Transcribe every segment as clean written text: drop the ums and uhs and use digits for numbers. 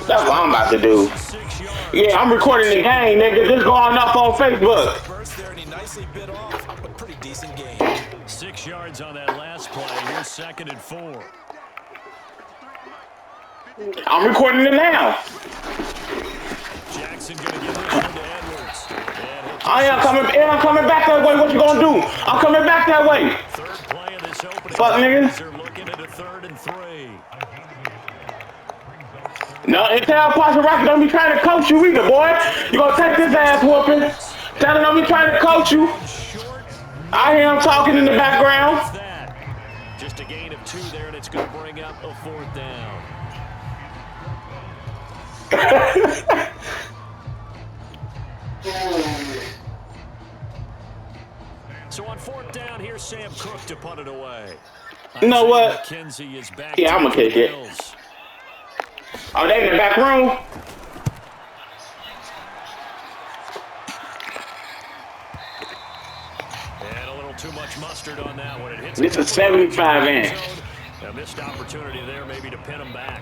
That's what I'm about to do. Yeah, I'm recording the game, nigga. This going up on Facebook. Burst there, and he nicely bit off a pretty decent gain. 6 yards on that last play. Here's 2nd and 4. I'm recording it now. Jackson gonna give this one to Edwards. I'm coming back that way. What you gonna do? I'm coming back that way. Third play of this opening. Fuck, nigga. They're looking at a 3rd and 3. No, and tell Pastor Rocky don't be trying to coach you either, boy. You gonna take this ass whooping. Tell him don't be trying to coach you. I hear him talking in the background. Just a gain of 2 there, and it's gonna bring up a 4th down. So on 4th down, here's Sam Cook to punt it away. You know what? McKenzie is back. Yeah, I'm gonna kick it. Oh, they in the back room? And a little too much mustard on that one. It hits. This is 75 inch. A missed opportunity there, maybe to pin him back.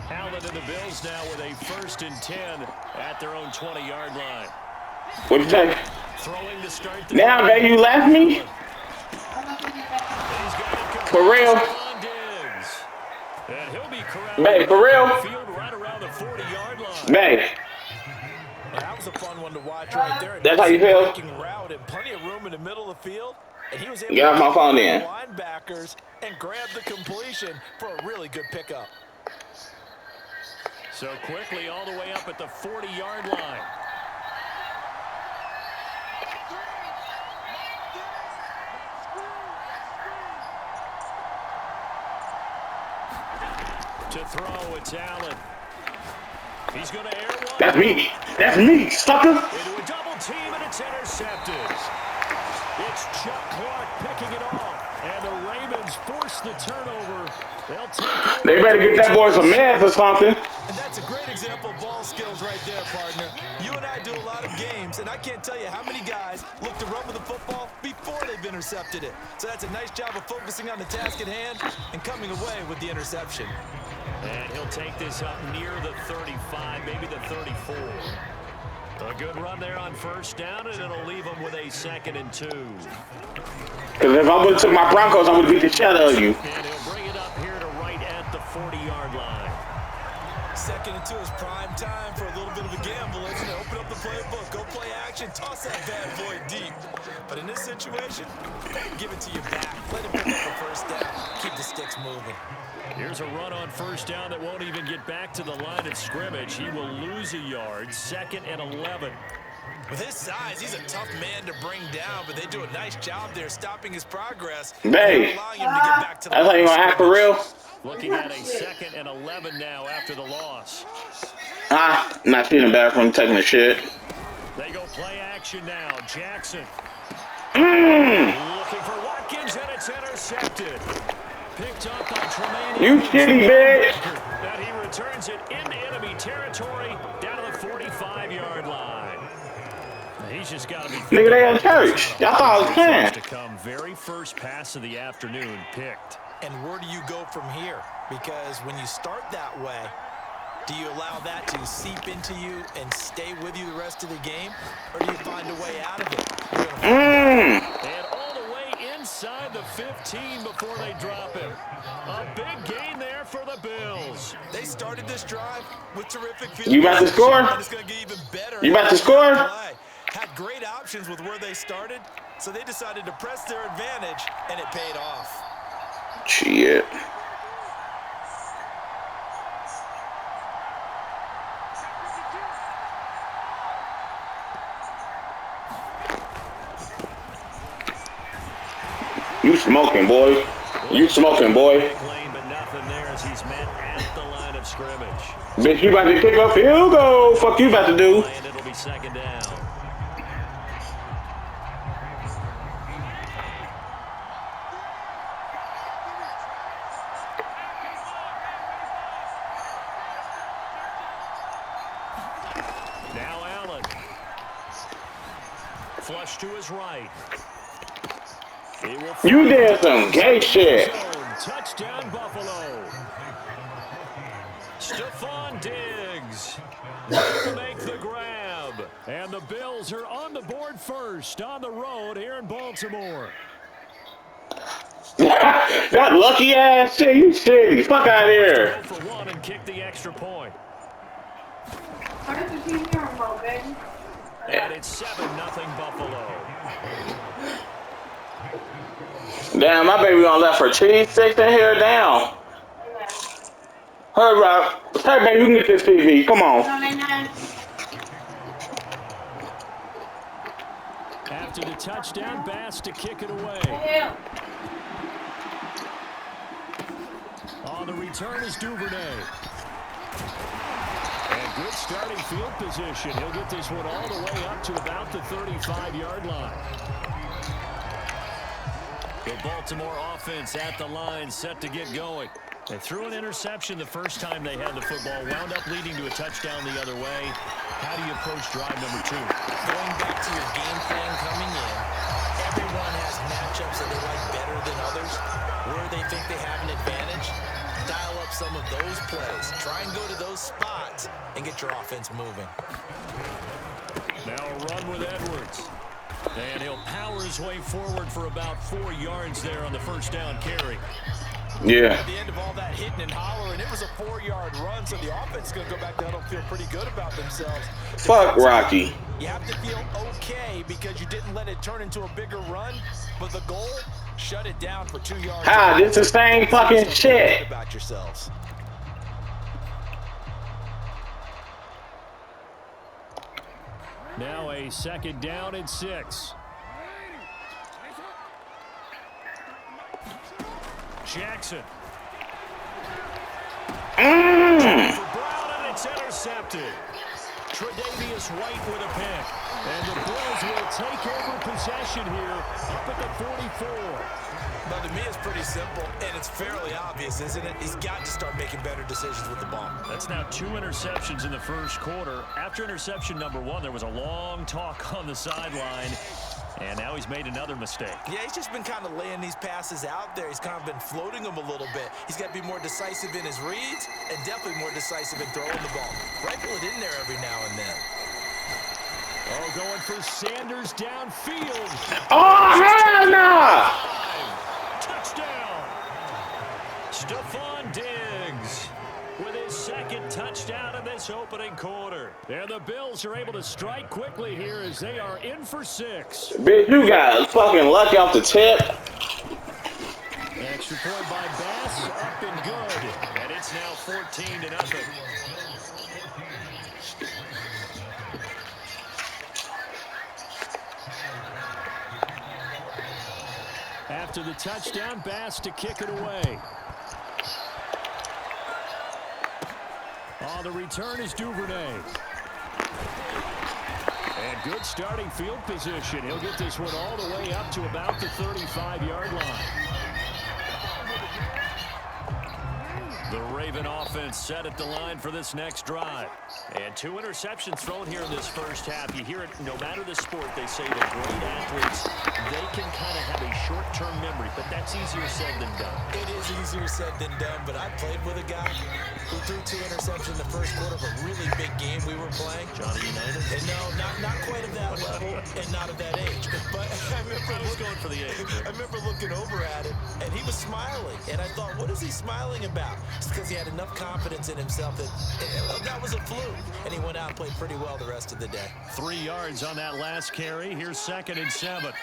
Allen and the Bills now with a 1st and 10 at their own 20-yard line. What'd you say? Throwing to start the Now, baby, you left me? For real? And he'll be correct. Babe, for real? Field right around the 40-yard line. Babe. That was a fun one to watch right there. That's how you feel? Route and plenty of room in the middle of the field, and he was able Get off my phone then. Linebackers and grab the completion for a really good pickup. So quickly all the way up at the 40-yard line. To throw, it's Allen. He's going to air one. That's me. That's me, sucker. Into a double team, and it's intercepted. It's Chuck Clark picking it off. And the Ravens force the turnover. They'll take over. They better get that boy some meds or something. And that's a great example of ball skills right there, partner. You and I do a lot of games, and I can't tell you how many guys look to run with the football before they've intercepted it. So that's a nice job of focusing on the task at hand and coming away with the interception. And he'll take this up near the 35, maybe the 34. A good run there on 1st down, and it'll leave him with a 2nd and 2. Because if I would have took my Broncos, I would beat the shit out of you. And he'll bring it up here to right at the 40-yard line. 2nd and 2 is prime time for a little bit of a gamble, isn't it? Open up the playbook, go play action, toss that bad boy deep. But in this situation, give it to your back. Let him pick up the 1st down. Keep the sticks moving. Here's a run on 1st down that won't even get back to the line of scrimmage. He will lose a yard. 2nd and 11. With his size, he's a tough man to bring down, but they do a nice job there stopping his progress. Babe, Allowing him to get back to the that's how you gonna act for real? Looking at a 2nd and 11 now after the loss. Not in the bathroom taking a shit. They go play action now. Jackson. Looking for Watkins, and it's intercepted. Picked up by Tremaine. You shitty bitch. That he returns it into enemy territory down to the 45-yard line. He's just got to be. Nigga, they at church. Y'all thought I was playing. To come, very first pass of the afternoon picked. And where do you go from here? Because when you start that way, do you allow that to seep into you and stay with you the rest of the game? Or do you find a way out of it? And all the way inside the 15 before they drop him. A big gain there for the Bills. They started this drive with terrific field. You about to score? And it's going to get even better. You about to score? Had great options with where they started, so they decided to press their advantage, and it paid off. Shit. You smoking, boy. You smoking, boy. But nothing there as he's met at the line of scrimmage. Bitch, you about to kick a field goal. Fuck you about to do. And it'll be 2nd down. Now Allen. Flush to his right. You did some gay shit. Touchdown, Buffalo. Stephon Diggs will make the grab. And the Bills are on the board first on the road here in Baltimore. That lucky ass shit, you shitty. Fuck out of here. Go for one and kick the extra point. What is the team here about, baby? And it's 7-0 Buffalo. Damn, my baby on left for cheese sticks in here. Damn. Hurry, Rob. Hey, baby, you can get this TV. Come on. After the touchdown, Bass to kick it away. On the return is Duvernay. And good starting field position. He'll get this one all the way up to about the 35-yard line. The Baltimore offense at the line, set to get going. They threw an interception the first time they had the football, wound up leading to a touchdown the other way. How do you approach drive number 2? Going back to your game plan coming in, everyone has matchups that they like better than others. Where they think they have an advantage, dial up some of those plays. Try and go to those spots and get your offense moving. Now a run with Edwards. And he'll power his way forward for about 4 yards there on the first down carry. Yeah. At the end of all that hitting and hollering, it was a 4-yard run, so the offense is going to go back down and feel pretty good about themselves. Fuck Rocky. You have to feel okay because you didn't let it turn into a bigger run, but the goal, shut it down for 2 yards. Ah, this is the same fucking shit. About yourselves. Now a second down and 6. Jackson. For Brown, and it's intercepted. Tre'Davious White with a pick. And the Bills will take over possession here up at the 44. But to me, it's pretty simple, and it's fairly obvious, isn't it? He's got to start making better decisions with the ball. That's now 2 interceptions in the first quarter. After interception number 1, there was a long talk on the sideline. And now he's made another mistake. Yeah, he's just been kind of laying these passes out there. He's kind of been floating them a little bit. He's got to be more decisive in his reads and definitely more decisive in throwing the ball. Rifle it in there every now and then. Oh, going for Sanders downfield. Oh, hell no! Touchdown. Stephon Diggs with his second touchdown in this opening quarter. And the Bills are able to strike quickly here as they are in for 6. Bitch, you got fucking lucky off the tip. Extra point by Bass, up and good. And it's now 14-0. After the touchdown, Bass to kick it away. On the return is Duvernay. And good starting field position. He'll get this one all the way up to about the 35-yard line. The Raven offense set at the line for this next drive. And 2 interceptions thrown here in this first half. You hear it no matter the sport, they say that great athletes, they can kind of have a short-term memory, but that's easier said than done. It is easier said than done, but I played with a guy who threw 2 interceptions in the first quarter of a really big game we were playing. Johnny United? And no, not quite of that level and not of that age. But I was going for the age. I remember looking over at him, and he was smiling. And I thought, what is he smiling about? It's because he had enough confidence in himself that was a fluke. And he went out and played pretty well the rest of the day. 3 yards on that last carry. Here's 2nd and 7.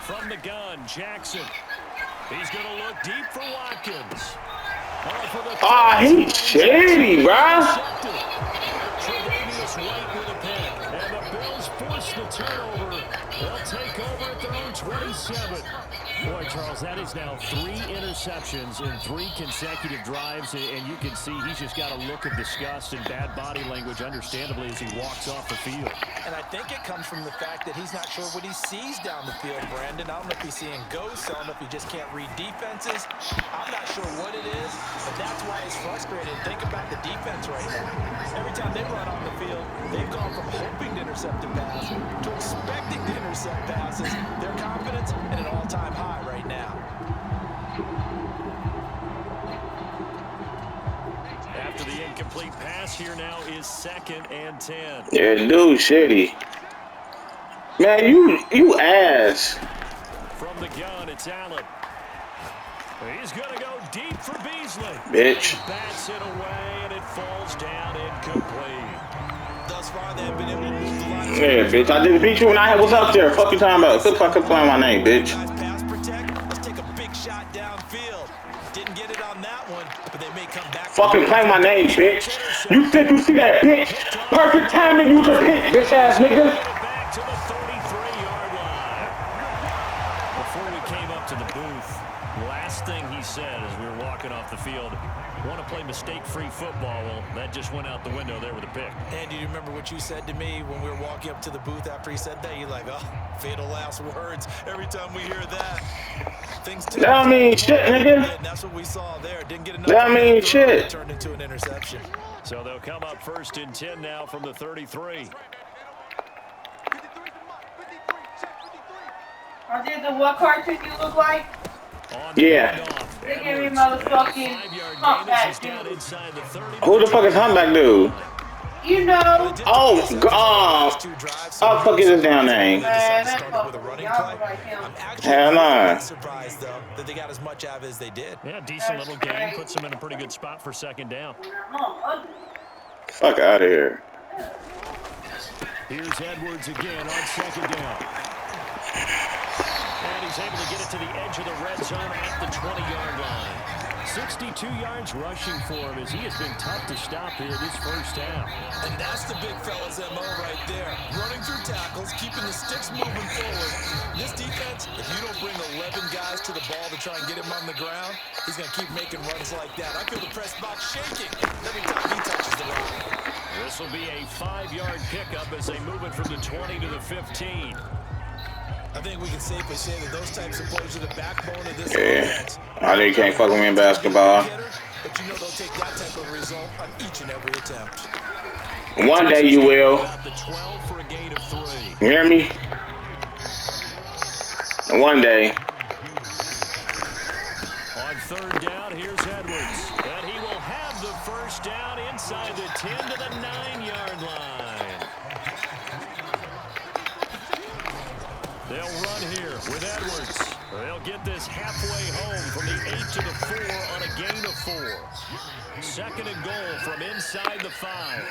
From the gun, Jackson. He's going to look deep for Watkins. He's shitty, bro. Tre'Davious White with a pick. And the Bills force the turnover. They'll take over at their own 27. Boy, Charles, that is now 3 interceptions in 3 consecutive drives, and you can see he's just got a look of disgust and bad body language, understandably, as he walks off the field. And I think it comes from the fact that he's not sure what he sees down the field, Brandon. I don't know if he's seeing ghosts. I don't know if he just can't read defenses. I'm not sure what it is, but that's why he's frustrated. Think about the defense right now. Every time they run on the field, they've gone from hoping to intercept a pass to expecting to intercept passes. Their confidence at an all-time high right now. After incomplete pass here now is 2nd and 10. Yeah, dude, shitty. Man, you ass. From the gun, it's Allen. He's going to go deep for Beasley. Bitch. He bats it away, and it falls down incomplete. Thus far, they have been able to move the line. Yeah, bitch. I just beat you when I was up there. Fuck you talking about? Quit fucking playing my name, bitch. Pass protect. Let's take a big shot downfield. Didn't get it on that one, but they may come back. Fucking play my name, bitch. You think you see that, bitch? Perfect timing, you just hit, bitch ass nigga. Back to the 33-yard line. Before we came up to the booth, last thing he said as we were walking off the field, want to play mistake-free football. Well, that just went out the window there with a pick. And do you remember what you said to me when we were walking up to the booth after he said that? You're like, oh, fatal last words. Every time we hear that, things That don't mean shit, nigga. and that's what we saw there. Didn't get enough. That don't mean shit. Turned into an interception. So they'll come up 1st and 10 now from the 33. I did the what cartoon you look like? Yeah. They gave me motherfucking humpback dude. Who the fuck is humpback dude? You know. Oh, God. I'll fuck his damn name. Man, that fucking y'all look like him. Hell no. Surprised though that they got as much out of it as they did. Yeah, decent little game. Puts them in a pretty good spot for 2nd down. Fuck out of here. Here's Edwards again on 2nd down. And he's able to get it to the edge of the red zone at the 20-yard line. 62 yards rushing for him as he has been tough to stop here this first half. And that's the big fella's MO right there. Running through tackles, keeping the sticks moving forward. This defense, if you don't bring 11 guys to the ball to try and get him on the ground, he's going to keep making runs like that. I feel the press box shaking every time he touches the rock. This will be a 5-yard pickup as they move it from the 20 to the 15. I think we can safely say that those types of plays are the backbone of this offense. I know you can't fuck with me in basketball. But you know they'll take that type of result on each and every attempt. One day you will. You hear me? One day. On 3rd down, here's Edwards. And he will have the first down inside the 10 to the 9-yard line. They'll run here with Edwards. They'll get this halfway home from the 8 to the 4 on a gain of 4. 2nd and goal from inside the 5.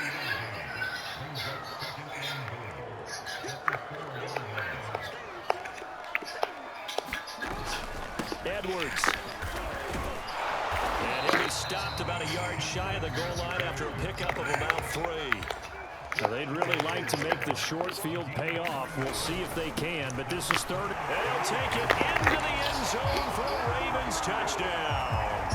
Edwards. And he'll be stopped about a yard shy of the goal line after a pickup of about 3. Now they'd really like to make the short field pay off. We'll see if they can, but this is 3rd. They'll take it into the end zone for a Ravens touchdown.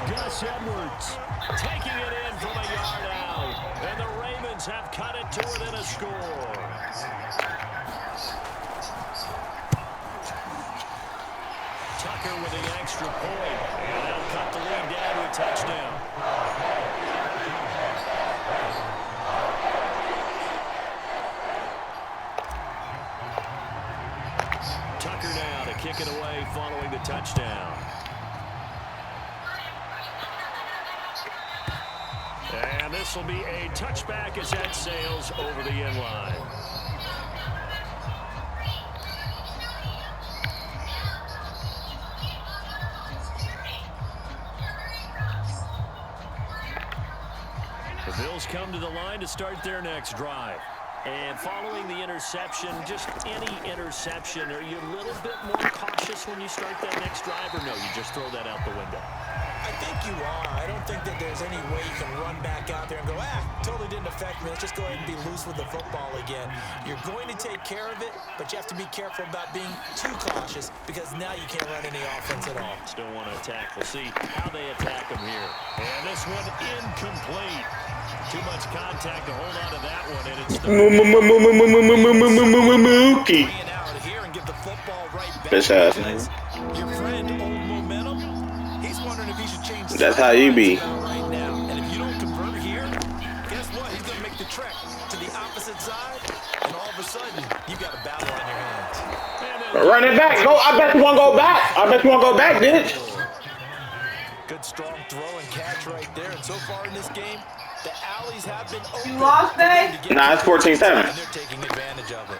Gus Edwards taking it in from a yard out, and the Ravens have cut it to within a score. Tucker with the extra point, and they'll cut the lead down to a touchdown. Tucker now to kick it away following the touchdown. And this will be a touchback as that sails over the end line. The Bills come to the line to start their next drive. And following the interception, just any interception, are you a little bit more cautious when you start that next drive, or no, you just throw that out the window? I think you are. I don't think that there's any way you can run back out there and go, totally didn't affect me. Let's just go ahead and be loose with the football again. You're going to take care of it, but you have to be careful about being too cautious because now you can't run any offense at all. Still want to attack. We'll see how they attack them here. And this one incomplete. Too much contact to hold on to that one, and it's Mookie. Bitch ass. Your friend, old momentum, he's wondering if he should change. That's how you be. Right now, and if you don't convert here, guess what? He's gonna make the trek to the opposite side, and all of a sudden, you got a battle on your hands. Run it back. Go. I bet you want to go back. I bet you want to go back, bitch. Good strong throw and catch right there. And so far in this game, the alleys have been open. You lost, Dave? Nah, it's 14-7. And they're taking advantage of it.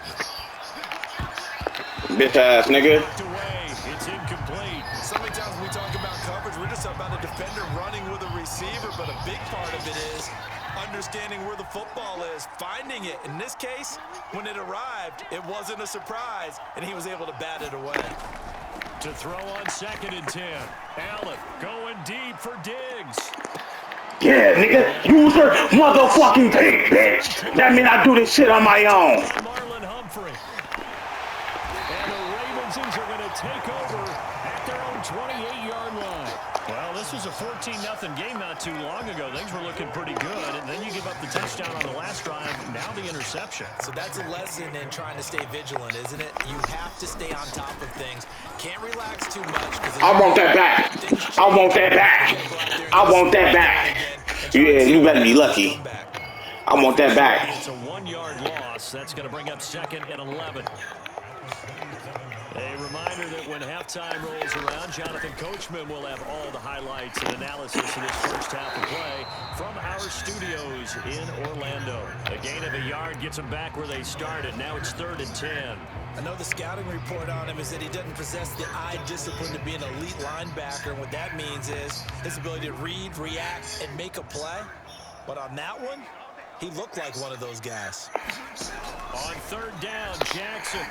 Bitch ass nigga. It's incomplete. So many times when we talk about coverage, we're just about a defender running with a receiver, but a big part of it is understanding where the football is, finding it. In this case, when it arrived, it wasn't a surprise, and he was able to bat it away. To throw on 2nd and 10. Allen going deep for Diggs. Yeah, nigga. Use her motherfucking dick, bitch. That mean I do this shit on my own. Marlon Humphrey. And the Ravens are going to take over at their own 28-yard line. Well, this was a 14-0 game not too long ago. Things were looking pretty good, and then you give up the touchdown on the last drive, now the interception. So that's a lesson in trying to stay vigilant, isn't it? You have to stay on top of things. Can't relax too much. I want that back. I want that back. I want that back. Yeah, you better be lucky. I want that back. It's a 1-yard loss. That's going to bring up 2nd and 11. A reminder that when halftime rolls around, Jonathan Coachman will have all the highlights and analysis of this first half of play from our studios in Orlando. A gain of a yard gets them back where they started. Now it's 3rd and 10. I know the scouting report on him is that he doesn't possess the eye discipline to be an elite linebacker, and what that means is his ability to read, react, and make a play. But on that one, he looked like one of those guys. On 3rd down, Jackson.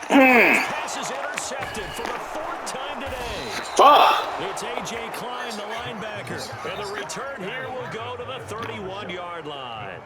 Pass is intercepted for the 4th time today. Fuck. It's A.J. Klein, the linebacker. And the return here will go to the 31-yard line.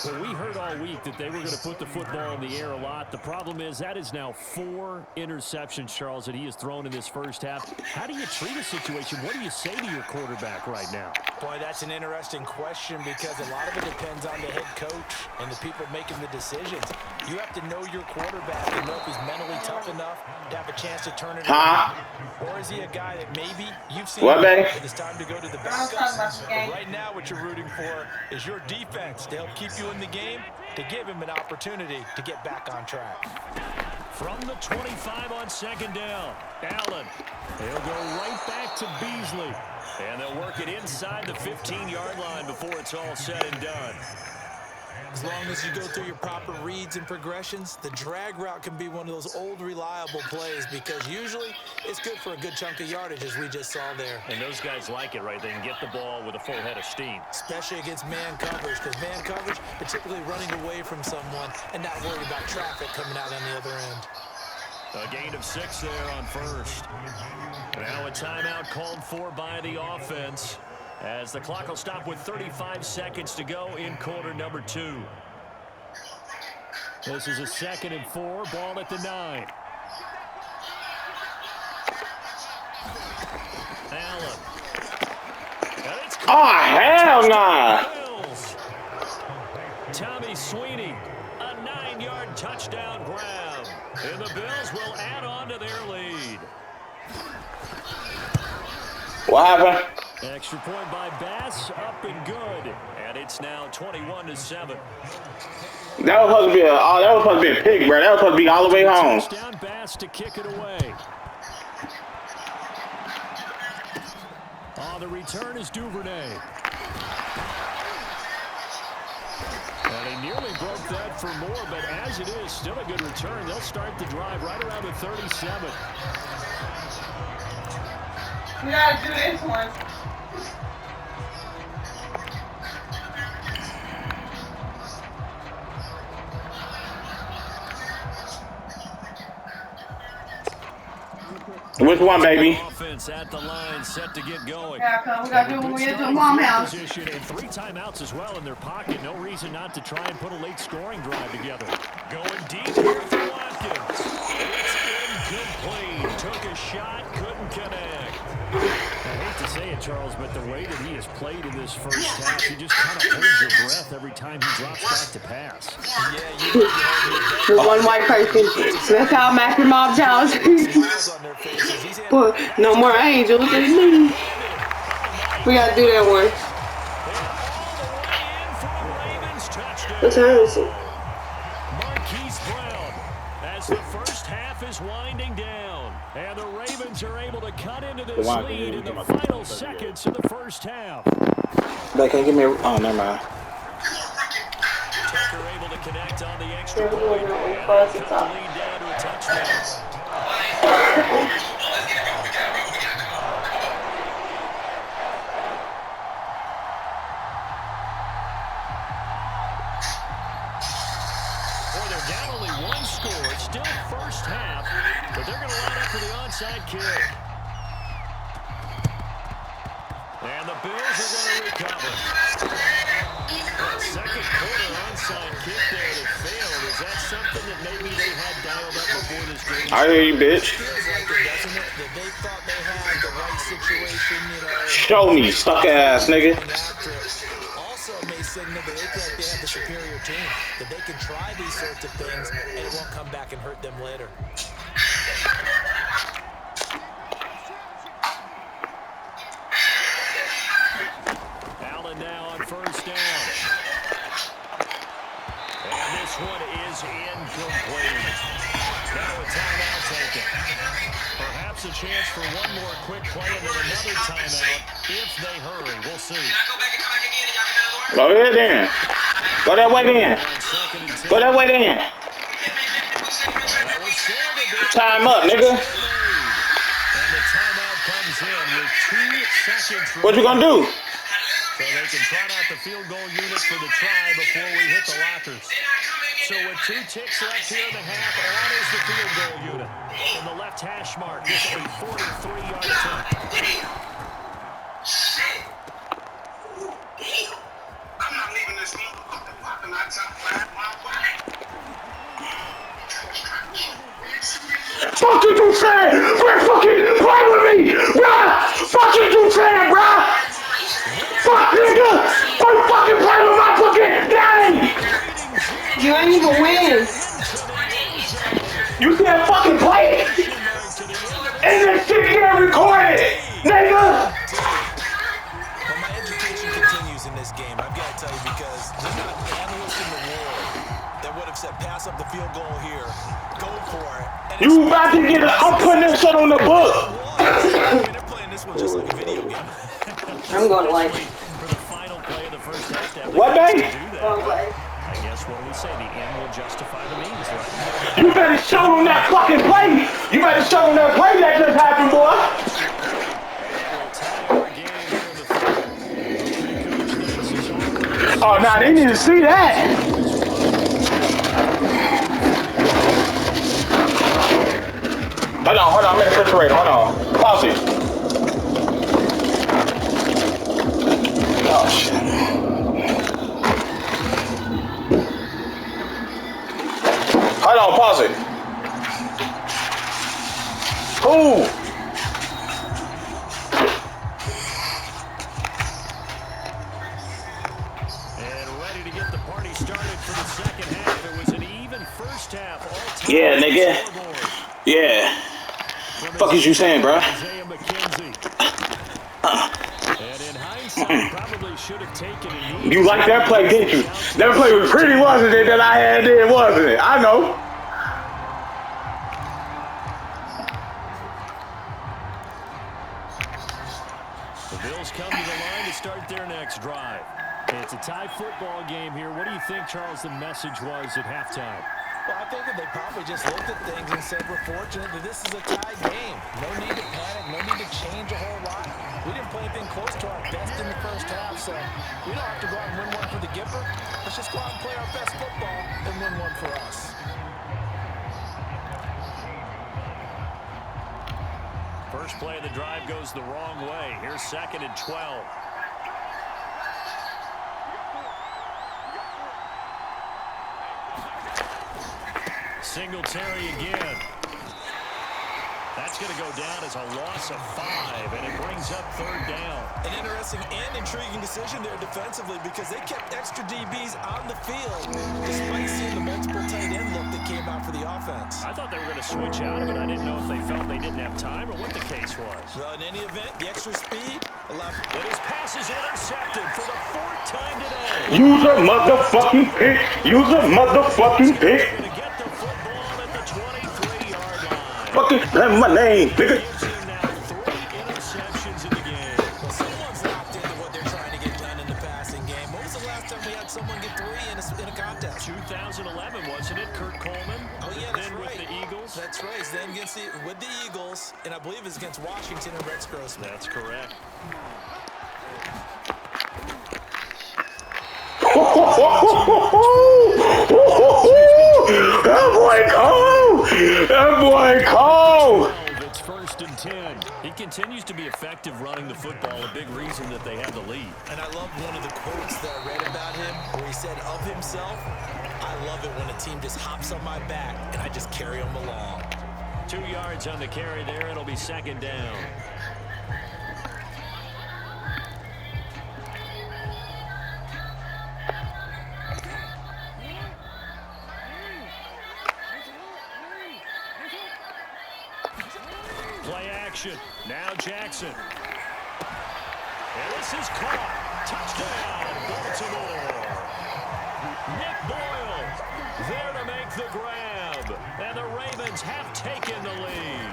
Well, we heard all week that they were going to put the football in the air a lot. The problem is that is now 4 interceptions, Charles, that he has thrown in this first half. How do you treat a situation? What do you say to your quarterback right now? Boy, that's an interesting question because a lot of it depends on the head coach and the people making the decisions. You have to know your quarterback and know if he's mentally tough enough to have a chance to turn it around. Or is he a guy that maybe you've seen it's time to go to the backups? But right now what you're rooting for is your defense to help keep you in the game, to give him an opportunity to get back on track. From the 25 on 2nd down, Allen. He'll go right back to Beasley. And they'll work it inside the 15-yard line before it's all said and done. As long as you go through your proper reads and progressions, the drag route can be one of those old reliable plays because usually it's good for a good chunk of yardage as we just saw there. And those guys like it, right? They can get the ball with a full head of steam. Especially against man coverage because man coverage, particularly running away from someone and not worried about traffic coming out on the other end. A gain of 6 there on 1st. Now a timeout called for by the offense, as the clock will stop with 35 seconds to go in quarter number 2. This is a 2nd and 4, ball at the 9. Allen. Oh, hell nah. Tommy Sweeney, a 9-yard touchdown grab. And the Bills will add on to their lead. What happened? Extra point by Bass, up and good. And it's now 21-7. That was supposed to be a pick, bro. That was supposed to be all the way home. Touchdown Bass to kick it away. The return is Duvernay. And he nearly broke that for more, but as it is, still a good return. They'll start the drive right around the 37. We gotta do this one. Which one, baby? Offense at the line, set to get going. Yeah, cause we gotta do it when we get to the mom house. And 3 timeouts as well in their pocket. No reason not to try and put a late scoring drive together. Going deep here for Watkins. It's incomplete. Took a shot, couldn't connect. I hate to say it, Charles, but the way that he has played in this first half, he just kind of holds your breath every time he drops back to pass. The one white person. That's how Matthew Mob Jones. But no more angels. We gotta do that one. What time is it? Marquise Brown, as the first half is winding down, and the Ravens are able to cut into this lead in the final seconds of the first half. They can't give me. Oh, never mind. Tucker able to connect on the extra point and cut the lead down to a touchdown. Boy, they're down only one score. It's still first half, but they're going to line up for the onside kick. And the Bills are going to recover. Second quarter onside kick there that failed. Is that something that maybe they had dialed up before this game? I hear you, bitch. Feels like it, doesn't it? That they thought they had the right situation, you know. Show me, suck ass nigga. Also may signal that they feel like they have the superior team, that they can try these sorts of things and it won't come back and hurt them later. Allen now on first down. And this one is incomplete. Now a timeout taken. Perhaps a chance for one more quick play and then another timeout if they hurry. We'll see. Go ahead then. Go that way then. Go that way then. Time up, nigga. And the timeout comes in with 2 seconds. What you gonna do? So they can trot out the field goal unit for the try before we hit the lockers. So with 2 ticks left here in the half, on is the field goal unit. In the left hash mark, this is a 43-yard attempt. I'm not leaving this motherfucking parking lot till I find my way. Fuck you saying? Quit fucking play with me, bruh! Fuck you saying, bruh! Fuck nigga! Quit fucking play with my fucking game! You ain't even win. You can't fucking play it! And this shit get recorded, nigga! Well, my education continues in this game, I've got to tell you, because there's not an analyst in the world that would have said pass up the field goal here, go for it. And You about to get it. I'm putting this shit on the book. they're playing this one just like a video game. I'm going to like. For the final play of the first half. What day? I guess what we say, the end will justify the means, right? You better show them that fucking play. You better show them that play that just happened, boy. Oh, nah, they need to see that. Hold on, I'm in the refrigerator. Hold on. Pause it. Oh, shit. Hold on, pause it. Ooh. And ready to get the party started for the second half. It was an even first half. All Yeah, nigga. Yeah. Fuck is you saying, bro? And in hindsight, probably should have taken it. You like that play, didn't you? That play was pretty, wasn't it, that I had there, wasn't it? I know. The Bills come to the line to start their next drive. It's a tie football game here. What do you think, Charles, the message was at halftime? Well, I think that they probably just looked at things and said, we're fortunate that this is a tie game. No need to panic, no need to change a whole lot. We didn't play anything close to our best in the first half, so we don't have to go out and win one for the Gipper. Let's just go out and play our best football and win one for us. First play of the drive goes the wrong way. Here's 2nd and 12. Singletary again. That's going to go down as a loss of 5, and it brings up 3rd down. An interesting and intriguing decision there defensively, because they kept extra DBs on the field despite seeing the multiple tight end look that came out for the offense. I thought they were going to switch out of it. I didn't know if they felt they didn't have time or what the case was. Well, in any event, the extra speed allowed. But his pass is intercepted for the 4th time today. Use a motherfucking pick. Use a motherfucking pick. Going to get the football at the 23-yard line. Fucking, that's my name, nigga. 2011, wasn't it, Kurt Coleman? Oh, yeah, that's then right. with the Eagles. That's right. Then with the Eagles, and I believe it's against Washington and Rex Grossman. That's correct. That boy cold! That boy cold! It's 1st and 10. He continues to be effective running the football, a big reason that they have the lead. And I love one of the quotes that I read about him where he said of himself, I love it when a team just hops on my back and I just carry them along. 2 yards on the carry there. It'll be 2nd down. Play action. Now Jackson. And this is caught. Touchdown, Baltimore. Nick Boyle there to make the grab. And the Ravens have taken the lead.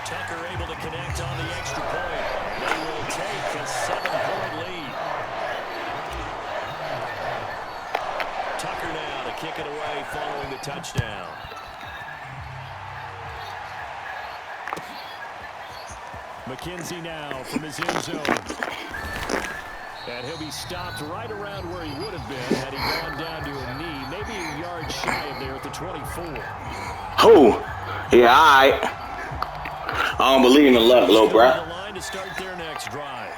Tucker able to connect on the extra point. They will take a 7-point lead. Tucker now to kick it away following the touchdown. McKenzie now from his end zone. And he'll be stopped right around where he would have been had he gone down to a knee. Maybe a yard shy of there at the 24. Oh, yeah, all right. I don't believe in luck, little bruh. The line to start their next drive.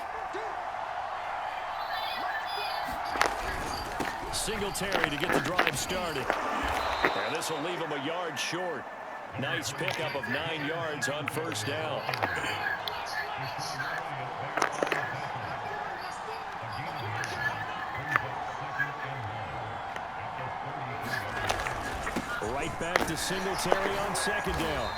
Singletary to get the drive started. And this will leave him a yard short. Nice pickup of 9 yards on 1st down. Right back to Singletary on 2nd down.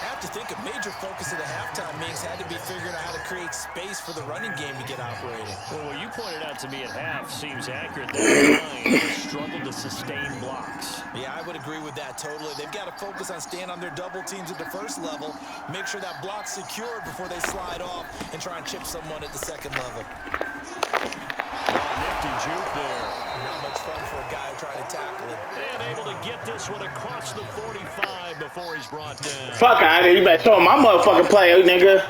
I have to think a major focus of the halftime meetings had to be figuring out how to create space for the running game to get operating. Well, what you pointed out to me at half seems accurate. That line has struggled to sustain blocks. Yeah, I would agree with that totally. They've got to focus on staying on their double teams at the first level, make sure that block's secured before they slide off and try and chip someone at the second level. Nifty juke there. Not much fun for a guy trying to tackle it. And able to get this one across the 45 before he's brought down. Fuck out of here. You better show him my motherfucking play, nigga.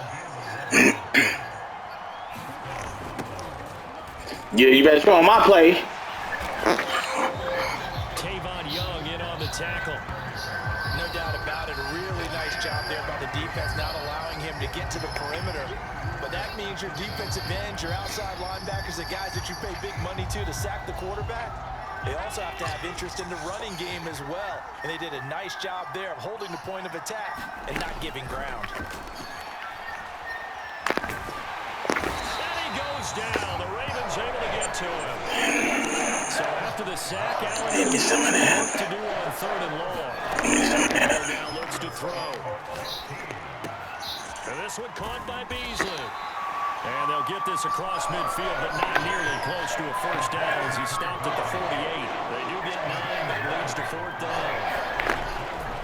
Yeah, you better show him my play. Tavon Young in on the tackle. No doubt about it. A really nice job there by the defense, not allowing him to get to the perimeter. But that means your defensive ends, your outside linebackers, the guys that you pay big money to sack the quarterback, they also have to have interest in the running game as well. And they did a nice job there of holding the point of attack and not giving ground. And he goes down. The Ravens able to get to him. So after the sack, Allen Give me some of that. to do on 3rd and long. Now looks to throw. And this one caught by Beasley. And they'll get this across midfield, but not nearly close to a 1st down as he stopped at the 48. They do get 9, that leads to 4th down.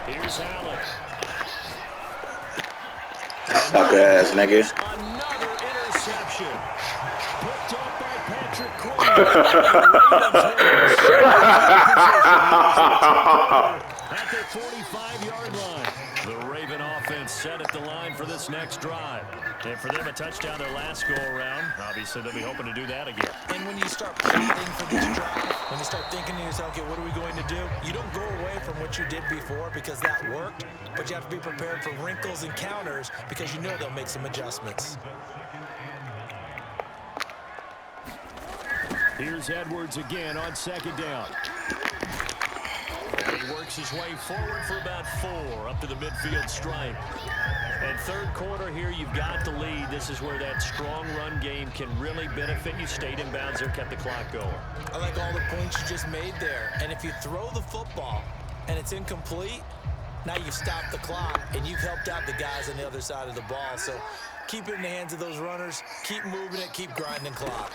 Here's Allen. Sucker ass nigga. Another interception. Picked up by Patrick Quinn. At the 45-yard line. The Raven offense set at the line for this next drive. And for them, a touchdown their last go-around. Obviously, they'll be hoping to do that again. And when you start plotting for this drive, when you start thinking to yourself, okay, what are we going to do? You don't go away from what you did before because that worked, but you have to be prepared for wrinkles and counters because you know they'll make some adjustments. Here's Edwards again on 2nd down. And he works his way forward for about 4 up to the midfield stripe. And 3rd quarter here, you've got the lead. This is where that strong run game can really benefit you. Stayed in bounds there, kept the clock going. I like all the points you just made there. And if you throw the football and it's incomplete, now you've stopped the clock and you've helped out the guys on the other side of the ball. So keep it in the hands of those runners. Keep moving it. Keep grinding clock.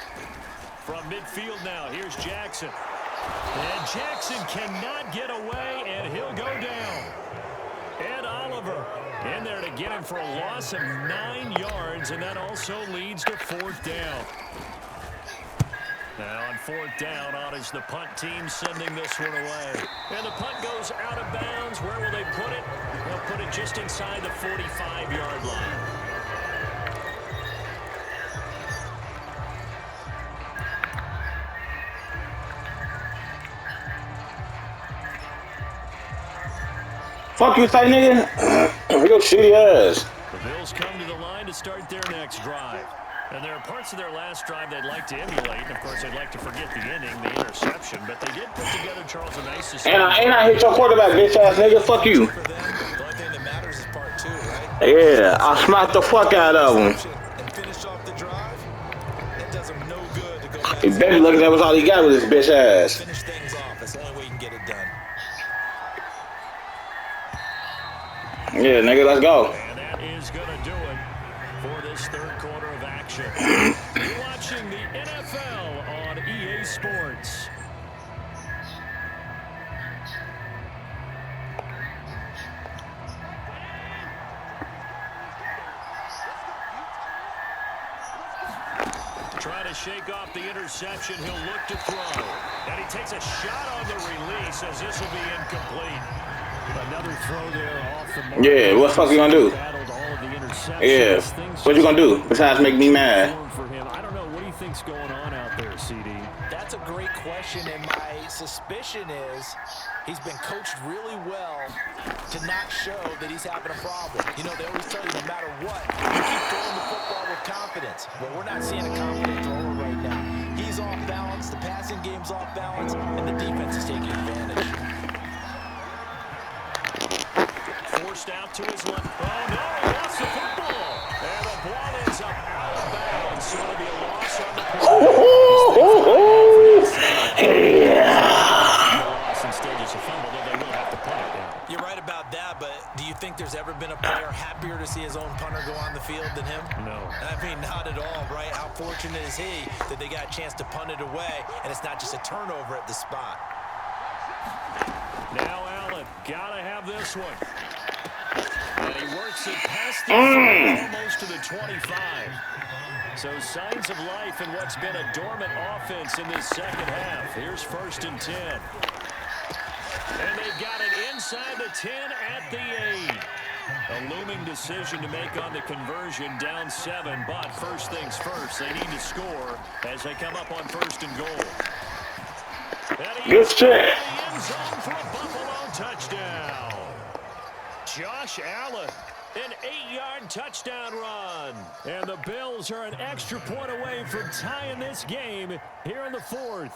From midfield now, here's Jackson. And Jackson cannot get away, and he'll go down. Ed Oliver in there to get him for a loss of 9 yards, and that also leads to 4th down. Now on 4th down, on is the punt team sending this one away. And the punt goes out of bounds. Where will they put it? They'll put it just inside the 45-yard line. Fuck you, say nigga. Your shitty ass. The Bills come to the line to start their next drive. And there are parts of their last drive they'd like to emulate. And, of course, they'd like to forget the ending, the interception. But they did put together, Charles, a nice system. And I hit your quarterback, bitch ass nigga. Fuck you. For them, the only thing that matters is part 2, right? Yeah, I smacked the fuck out of him. And finish off the drive. That does him no good to go back. He better look at that was all he got with his bitch ass. Finish things off. That's the only way you can get it done. Yeah, nigga, let's go. And that is going to do it for this third quarter of action. You're watching the NFL on EA Sports. Trying to shake off the interception. He'll look to throw. And he takes a shot on the release as this will be incomplete. Another throw there off the mark. Yeah, what the fuck you gonna do? Yeah, what you gonna do besides make me mad? For him. I don't know. What do you think's going on out there, CD? That's a great question, and my suspicion is he's been coached really well to not show that he's having a problem. You know, they always tell you no matter what, you keep throwing the football with confidence. Well, we're not seeing a confident thrower right now. He's off balance, the passing game's off balance, and the defense is taking advantage. Forced out to his left. Oh, no, he lost the football. And the ball ends up out of bounds. So it'll be a loss on the play. Instead, just a fumble, though they will have to punt it down. You're right about that, but do you think there's ever been a player happier to see his own punter go on the field than him? No. I mean, not at all, right? How fortunate is he that they got a chance to punt it away, and it's not just a turnover at the spot. Now Allen, gotta have this one. And he works it past the almost to the 25. So signs of life in what's been a dormant offense in this second half. Here's 1st and 10. And they've got it inside the 10 at the 8. A looming decision to make on the conversion, down 7. But first things first, they need to score as they come up on 1st and goal. Good check. End zone for a Buffalo touchdown. Josh Allen, an 8-yard touchdown run. And the Bills are an extra point away from tying this game here in the 4th.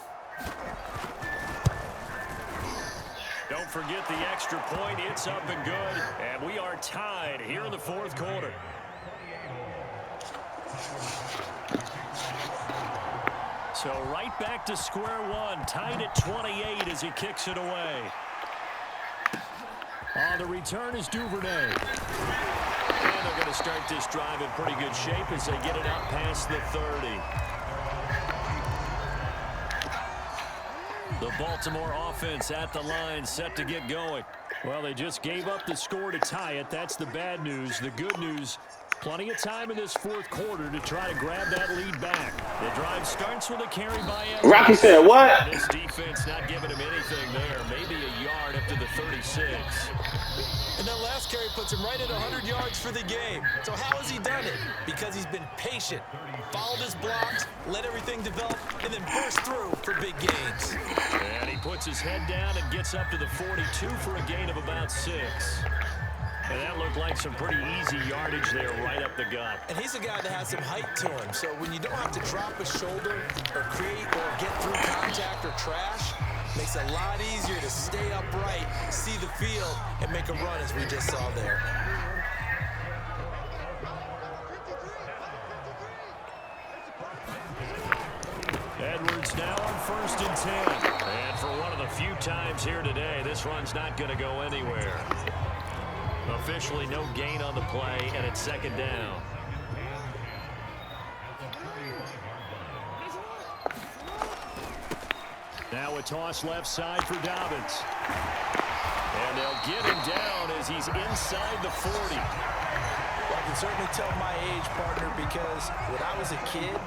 Don't forget the extra point. It's up and good. And we are tied here in the 4th quarter. So right back to square one, tied at 28 as he kicks it away. On the return is Duvernay. And they're going to start this drive in pretty good shape as they get it out past the 30. The Baltimore offense at the line, set to get going. Well, they just gave up the score to tie it. That's the bad news. The good news, plenty of time in this 4th quarter to try to grab that lead back. The drive starts with a carry by Evans. Rocky said what? This defense not giving him anything there. Maybe a yard up to the 36. And that last carry puts him right at 100 yards for the game. So how has he done it? Because he's been patient, followed his blocks, let everything develop, and then burst through for big gains. And he puts his head down and gets up to the 42 for a gain of about 6. And that looked like some pretty easy yardage there right up the gut. And he's a guy that has some height to him, so when you don't have to drop a shoulder or create or get through contact or trash, makes it a lot easier to stay upright, see the field, and make a run as we just saw there. Edwards now on 1st and 10. And for one of the few times here today, this run's not going to go anywhere. Officially no gain on the play, and it's 2nd down. Now a toss left side for Dobbins. And they'll get him down as he's inside the 40. can certainly tell my age, partner, because when I was a kid,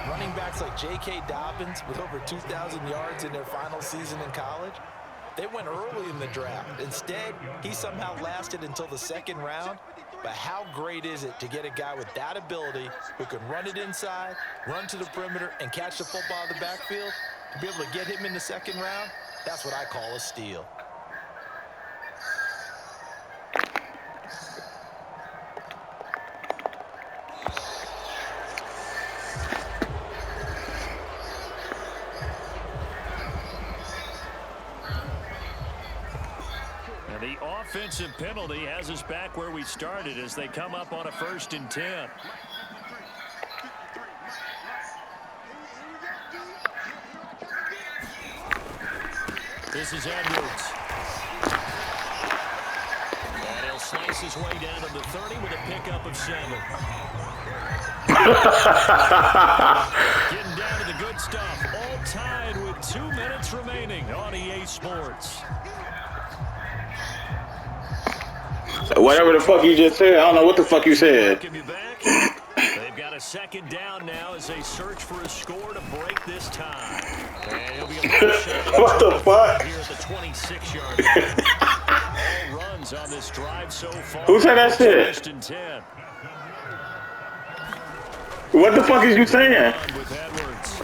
running backs like J.K. Dobbins with over 2,000 yards in their final season in college, they went early in the draft. Instead, he somehow lasted until the second round. But how great is it to get a guy with that ability who can run it inside, run to the perimeter, and catch the football in the backfield? To be able to get him in the second round, that's what I call a steal. And the offensive penalty has us back where we started as they come up on a 1st and 10. This is Edwards. And he'll slice his way down to the 30 with a pickup of 7. Getting down to the good stuff. All tied with 2 minutes remaining on EA Sports. Whatever the fuck you just said, I don't know what the fuck you said. They've got a 2nd down now as they search for a score to break this tie. And he'll be a what the fuck? Here at the 26-yard line. All runs on this drive so far. Who said that shit? 1st and 10. What the fuck is you saying? With Edwards.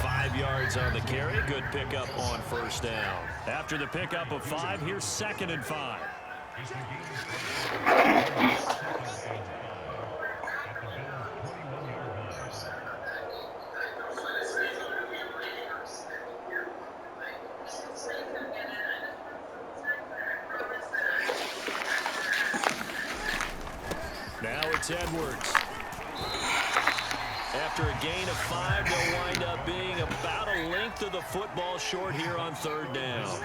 5 yards on the carry. Good pickup on 1st down. After the pickup of 5, here's 2nd and 5. Now it's Edwards. After a gain of 5, they'll wind up being about a length of the football short here on 3rd down.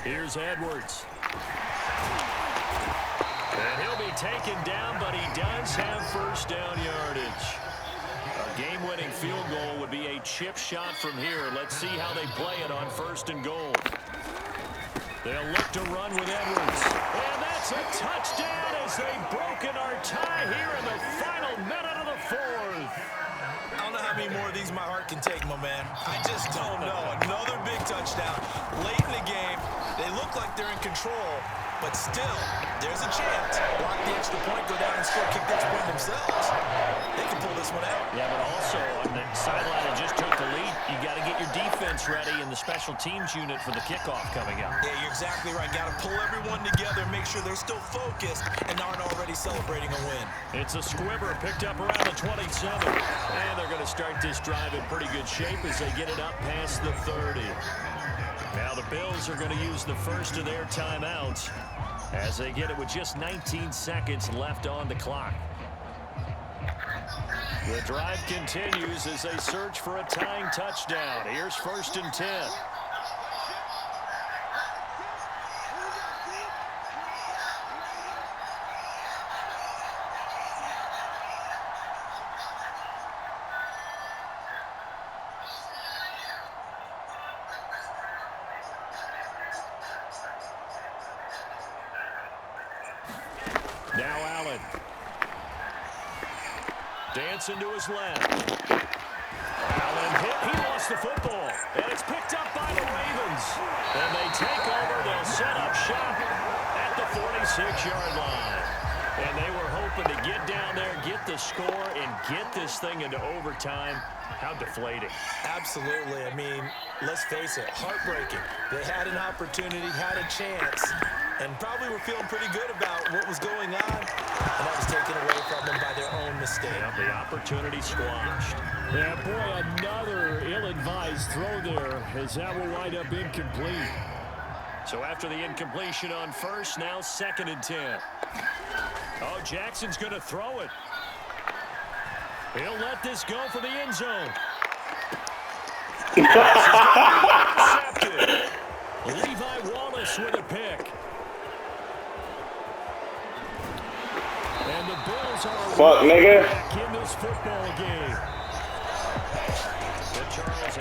Here's Edwards. And he'll be taken down, but he does have 1st down yardage. A game-winning field goal would be a chip shot from here. Let's see how they play it on 1st and goal. They'll look to run with Edwards. And that's a touchdown as they've broken our tie here in the final minute of the 4th. I don't know how many more of these my heart can take, my man. I just don't know. Another big touchdown late in the game. They look like they're in control, but still, there's a chance. Block the extra point, go down and score, kick the extra point themselves. They can pull this one out. Yeah, but also on the sideline that just took the lead, you got to get your defense ready in the special teams unit for the kickoff coming up. Yeah, you're exactly right. Got to pull everyone together, make sure they're still focused and aren't already celebrating a win. It's a squibber picked up around the 27. And they're going to start this drive in pretty good shape as they get it up past the 30. Now the Bills are going to use the first of their timeouts as they get it with just 19 seconds left on the clock. The drive continues as they search for a tying touchdown. Here's 1st and 10. Now Allen. Dancing to his left. Allen hit. He lost the football. And it's picked up by the Ravens. And they take over. They'll set up shop at the 46-yard line. And they were hoping to get down there, get the score, and get this thing into overtime. How deflating. Absolutely. I mean, let's face it, heartbreaking. They had an opportunity, had a chance, and probably were feeling pretty good about what was going on, and that was taken away from them by their own mistake. Yeah, the opportunity squashed. Yeah, boy, another ill-advised throw there as that will wind up incomplete. So after the incompletion on 1st, now 2nd and 10. Oh, Jackson's going to throw it. He'll let this go for the end zone. Intercepted. Levi Wallace with a pick. And the Bills are back in this football game. But Charles, a